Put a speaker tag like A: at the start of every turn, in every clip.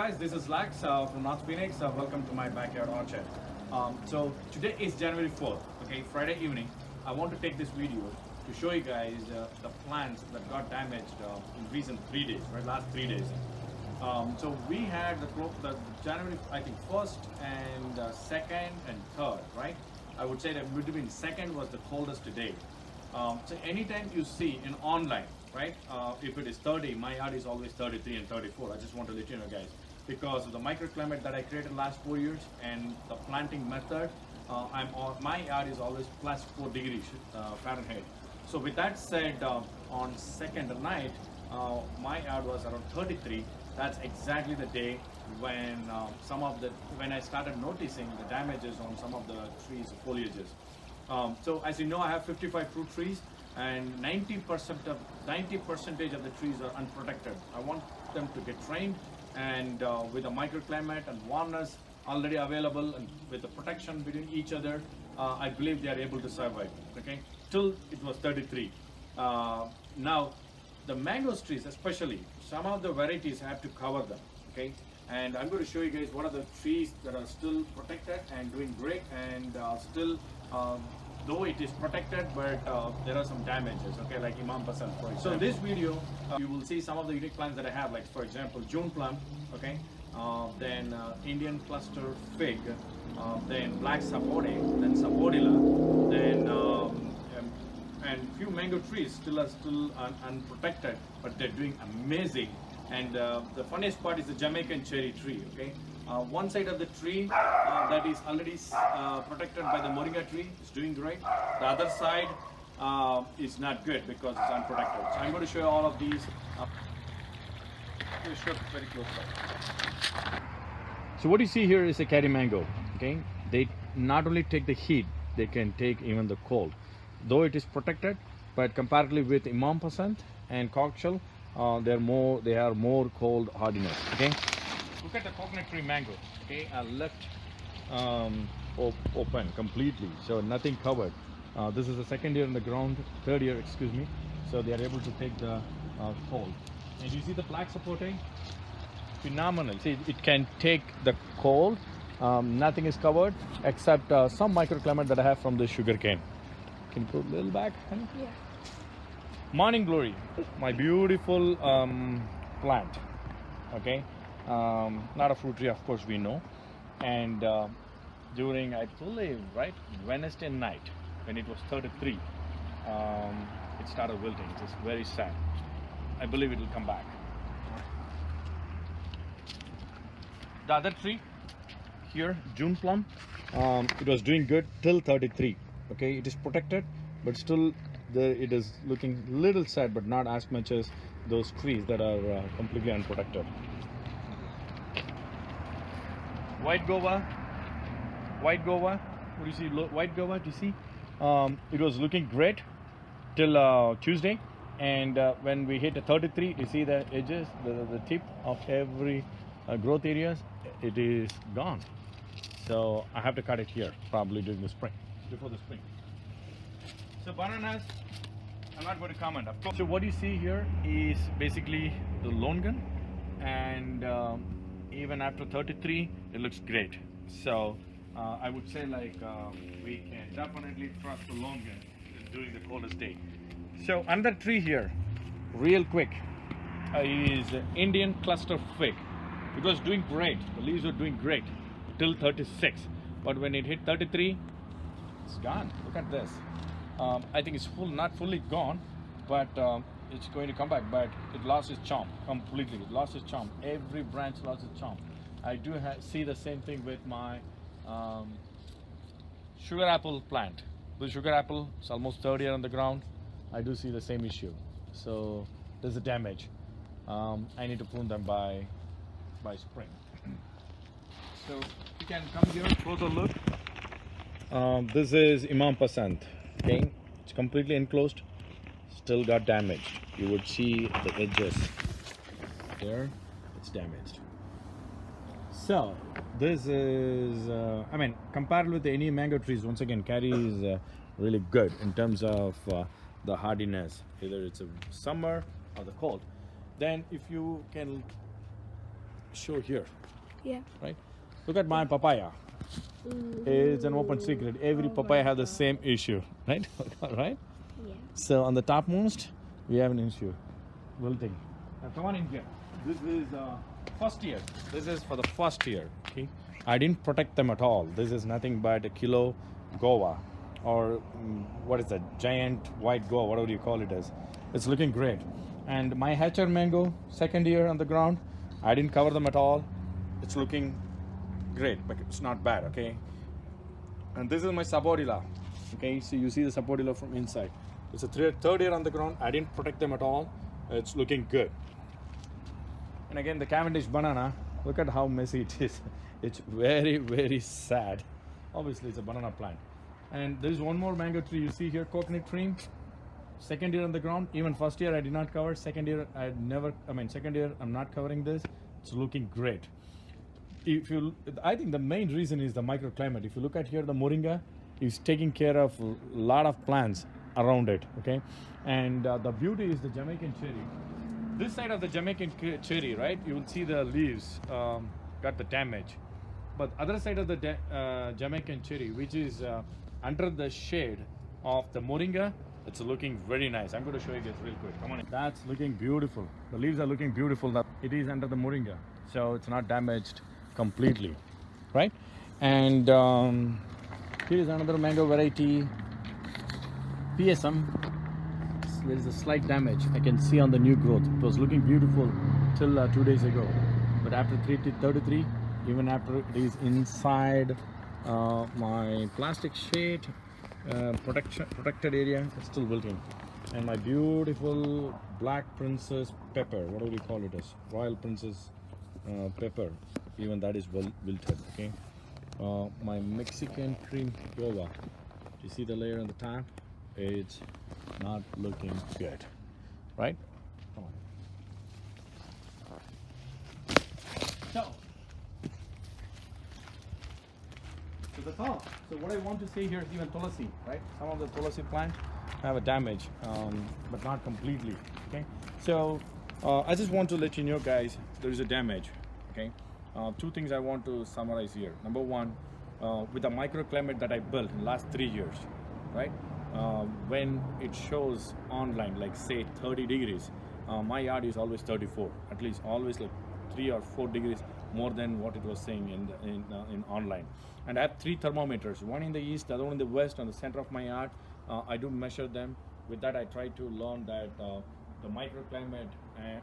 A: guys, this is Lax from North Phoenix. Welcome to my backyard orchard. So today is January 4th, okay, Friday evening. I want to take this video to show you guys the plants that got damaged in recent 3 days, right, last 3 days. So we had the January, I think, 1st and 2nd and 3rd, right? I would say that between 2nd was the coldest day. So anytime you see in online, right, if it is 30, my yard is always 33 and 34. I just want to let you know, guys, because of the microclimate that I created last 4 years and the planting method, my yard is always plus 4 degrees Fahrenheit. So with that said, on 2nd night, my yard was around 33. That's exactly the day when when I started noticing the damages on some of the trees' foliages. So as you know, I have 55 fruit trees, and 90% of the trees are unprotected. I want them to get trained, and with a microclimate and warmness already available, and with the protection between each other, I believe they are able to survive. Okay, till it was 33. Now, the mango trees, especially, some of the varieties have to cover them. Okay, and I'm going to show you guys what are the trees that are still protected and doing great, and still. Though it is protected, but there are some damages, okay, like Imam Pasand, for example. So in this video, you will see some of the unique plants that I have, like for example, June plum, okay, then Indian cluster fig, then black sapote, then Sapodila, then and few mango trees still unprotected, but they're doing amazing. And the funniest part is the Jamaican cherry tree, okay. One side of the tree that is already protected by the moringa tree is doing great. The other side is not good because it's unprotected. So I'm going to show you all of these. I'm going to show it very close up. So what you see here is a caddy mango. Okay, they not only take the heat, they can take even the cold. Though it is protected, but comparatively with Imam Pasand and cocktail, they are more cold hardiness. Okay. Look at the coconut tree mango, okay, left open completely, so nothing covered. This is the second year in the ground, third year, excuse me, so they are able to take the cold. And you see the black sapote? Phenomenal. See, it can take the cold, nothing is covered except some microclimate that I have from the sugar cane. Can you put a little back, honey? Yeah. Morning Glory, my beautiful plant, okay. Not a fruit tree, of course, we know. And during, I believe, right, Wednesday night, when it was 33, it started wilting. It is very sad. I believe it will come back. The other tree here, June plum, it was doing good till 33. Okay, it is protected, but still it is looking little sad, but not as much as those trees that are completely unprotected. White gauva, what do you see? White gauva, do you see? It was looking great till Tuesday, and when we hit the 33, you see the edges, the tip of every growth areas, it is gone. So I have to cut it here, probably during the spring, before the spring. So bananas, I'm not going to comment, of course. So what you see here is basically the longan, and even after 33, it looks great. So I would say, like, we can definitely trust the longan during the coldest day. So another tree here, real quick, is Indian cluster fig. It was doing great. The leaves were doing great till 36, but when it hit 33, it's gone. Look at this. I think it's not fully gone, but it's going to come back, but it lost its charm completely. It lost its charm. Every branch lost its charm. I do see the same thing with my sugar apple plant. The sugar apple is almost 3rd year on the ground. I do see the same issue. So there's a damage. I need to prune them by spring. So you can come here, closer look. This is Imam Pasand. Okay, it's completely enclosed. Still got damaged. You would see the edges there, it's damaged. So this is I mean, compared with any mango trees, once again, Caddy is really good in terms of the hardiness, either it's a summer or the cold. Then if you can show here,
B: Yeah.
A: right? Look at my papaya. It's an open secret. Every papaya has the same issue, right? Right?
B: Yeah.
A: So on the topmost, we have an issue, wilting. Now come on in here. This is first year. This is for the first year. Okay, I didn't protect them at all. This is nothing but a kilo gauva, or what is that? Giant white gauva, whatever you call it as. It's looking great. And my hatcher mango, second year on the ground. I didn't cover them at all. It's looking great, but it's not bad. Okay. And this is my Sapodila. Okay, so you see the Sapodila from inside. It's a third year on the ground. I didn't protect them at all. It's looking good. And again, the Cavendish banana, look at how messy it is. It's very, very sad. Obviously, it's a banana plant. And there's one more mango tree you see here, coconut tree. Second year on the ground. Even first year I did not cover. Second year second year I'm not covering this. It's looking great. I think the main reason is the microclimate. If you look at here, the moringa is taking care of a lot of plants around it. Okay, and the beauty is the Jamaican cherry. This side of the Jamaican cherry, right? You will see the leaves got the damage, but other side of the Jamaican cherry, which is under the shade of the moringa, it's looking very nice. I'm going to show you this real quick. Come on in. That's looking beautiful. The leaves are looking beautiful. It is under the moringa, so it's not damaged completely, right? And here is another mango variety, PSM. There is a slight damage I can see on the new growth. It was looking beautiful till 2 days ago, but after 3:33, even after it is inside my plastic sheet protected area, it's still wilting. And my beautiful black princess pepper, what do we call it as, royal princess pepper, even that is wilted. Okay, my Mexican cream guava, you see the layer on the top, it's not looking good, right? Come on. So that's all. So what I want to say here is even tulsi, right? Some of the tulsi plants have a damage, but not completely. Okay, so I just want to let you know, guys, there is a damage. Okay, two things I want to summarize here. Number one, with the microclimate that I built in the last 3 years, right? When it shows online, like say 30 degrees, my yard is always 34, at least always like 3 or 4 degrees more than what it was saying in online. And I have 3 thermometers, one in the east, the other one in the west, on the center of my yard. I do measure them. With that, I try to learn that the microclimate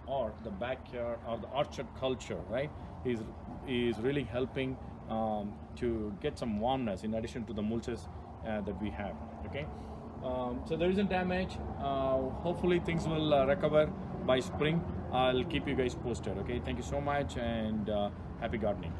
A: or the backyard or the orchard culture, right, is really helping to get some warmness in addition to the mulches that we have. Okay, so there isn't damage. Hopefully things will recover by spring. I'll keep you guys posted. Okay, thank you so much, and happy gardening.